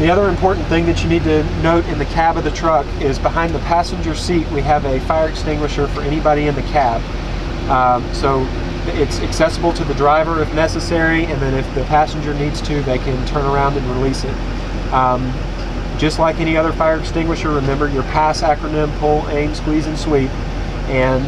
The other important thing that you need to note in the cab of the truck is behind the passenger seat we have a fire extinguisher for anybody in the cab. So it's accessible to the driver if necessary, and then if the passenger needs to, they can turn around and release it. Just like any other fire extinguisher, remember your PASS acronym: pull, aim, squeeze, and sweep. And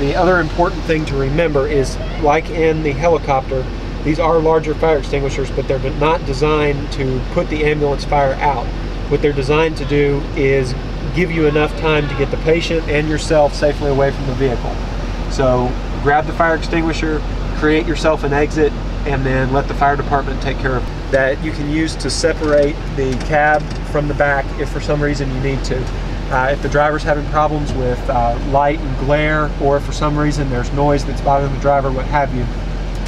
the other important thing to remember is, like in the helicopter, these are larger fire extinguishers, but they're not designed to put the ambulance fire out. What they're designed to do is give you enough time to get the patient and yourself safely away from the vehicle. So grab the fire extinguisher, create yourself an exit, and then let the fire department take care of it. That you can use to separate the cab from the back if for some reason you need to. If the driver's having problems with light and glare, or if for some reason there's noise that's bothering the driver, what have you,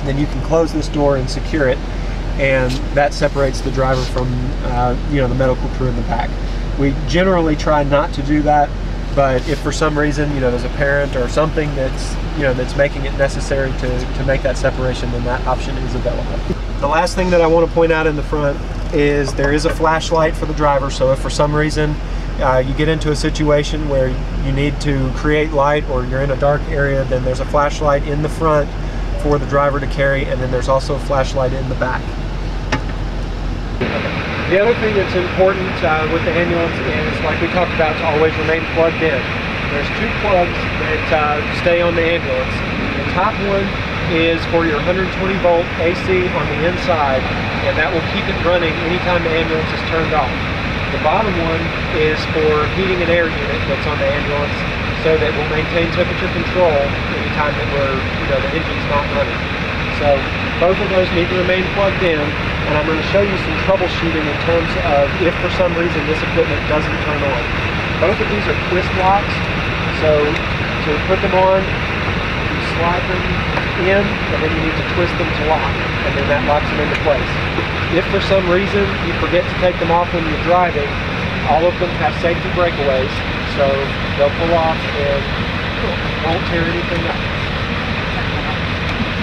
then you can close this door and secure it, and that separates the driver from the medical crew in the back. We generally try not to do that, but if for some reason there's a parent or something that's making it necessary to make that separation, then that option is available. The last thing that I want to point out in the front is there is a flashlight for the driver. So if for some reason you get into a situation where you need to create light, or you're in a dark area, then there's a flashlight in the front for the driver to carry, and then there's also a flashlight in the back. The other thing that's important with the ambulance is, like we talked about, to always remain plugged in. There's two plugs that stay on the ambulance. The top one is for your 120 volt AC on the inside, and that will keep it running anytime the ambulance is turned off. The bottom one is for heating and air unit that's on the ambulance, so that we'll maintain temperature control anytime that the engine's not running. So both of those need to remain plugged in, and I'm going to show you some troubleshooting in terms of if for some reason this equipment doesn't turn on. Both of these are twist locks, so to put them on, you slide them in, and then you need to twist them to lock, and then that locks them into place. If for some reason you forget to take them off when you're driving, all of them have safety breakaways, so they'll pull off and won't tear anything up.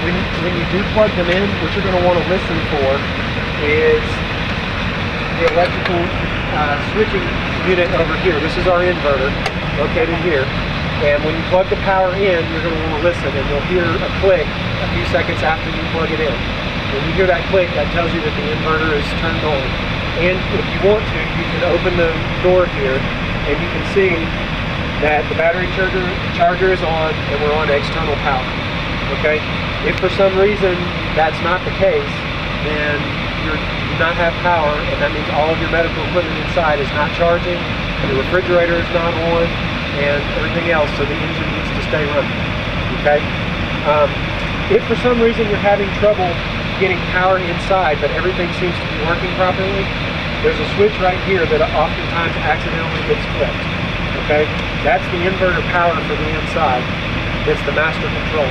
When you do plug them in, what you're going to want to listen for is the electrical switching unit over here. This is our inverter located here. And when you plug the power in, you're going to want to listen, and you'll hear a click a few seconds after you plug it in. When you hear that click, that tells you that the inverter is turned on. And if you want to, you can open the door here, and you can see that the battery charger is on, and we're on external power. Okay? If for some reason that's not the case, then you do not have power, and that means all of your medical equipment inside is not charging, the refrigerator is not on, and everything else, so the engine needs to stay running. Okay? If for some reason you're having trouble getting power inside, but everything seems to be working properly, there's a switch right here that oftentimes accidentally gets flipped. Okay? That's the inverter power for the inside. It's the master control.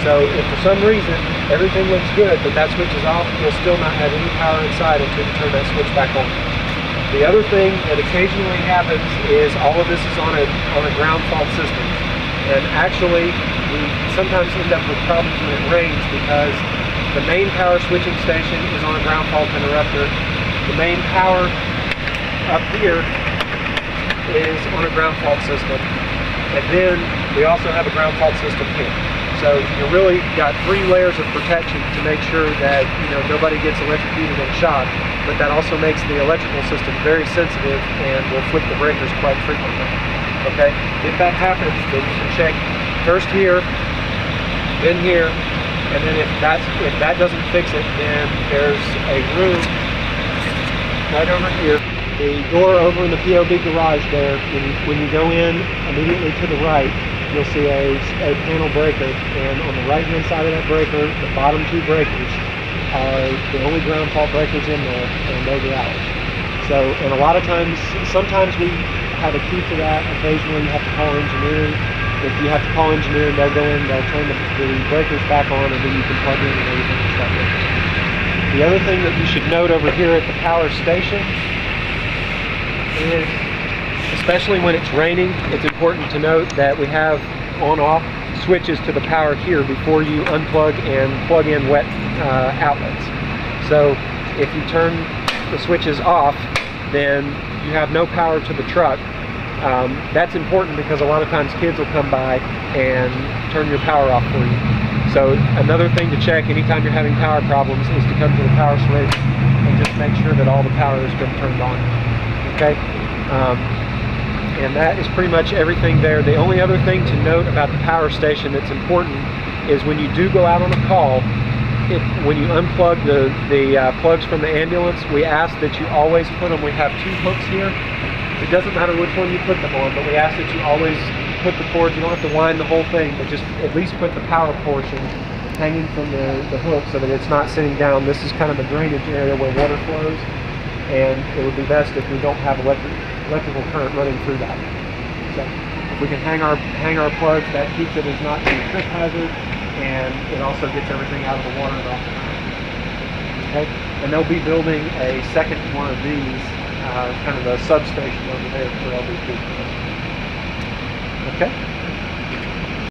So if for some reason everything looks good, but that switch is off, you'll still not have any power inside until you turn that switch back on. The other thing that occasionally happens is all of this is on a ground fault system. And actually, we sometimes end up with problems when it rains because the main power switching station is on a ground fault interrupter. The main power up here is on a ground fault system. And then we also have a ground fault system here. So you really got 3 layers of protection to make sure that nobody gets electrocuted and shot, but that also makes the electrical system very sensitive and will flip the breakers quite frequently. Okay? If that happens, then you can check first here, then here, and then if that doesn't fix it, then there's a room right over here. The door over in the POB garage there, when you go in immediately to the right, you'll see a panel breaker, and on the right hand side of that breaker, the bottom 2 breakers are the only ground fault breakers in there, and those are ours. So, and a lot of times, sometimes we have a key for that. Occasionally you have to call engineering. If you have to call engineering, they'll go in, they'll turn the breakers back on, and then you can plug in and everything will start working. The other thing that you should note over here at the power station is, especially when it's raining, it's important to note that we have on-off switches to the power here before you unplug and plug in wet outlets. So if you turn the switches off, then you have no power to the truck. That's important because a lot of times kids will come by and turn your power off for you. So another thing to check anytime you're having power problems is to come to the power switch and just make sure that all the power has been turned on. Okay? And that is pretty much everything there. The only other thing to note about the power station that's important is when you do go out on a call, when you unplug the plugs from the ambulance, we ask that you always put them, we have 2 hooks here. It doesn't matter which one you put them on, but we ask that you always put the cords, you don't have to wind the whole thing, but just at least put the power portion hanging from the hook so that it's not sitting down. This is kind of the drainage area where water flows, and it would be best if we don't have electrical current running through that. So if we can hang our plugs, that keeps it as not a trip hazard, and it also gets everything out of the water and off the ground. Okay? And they'll be building a second one of these, kind of a substation over there for LVP. Okay?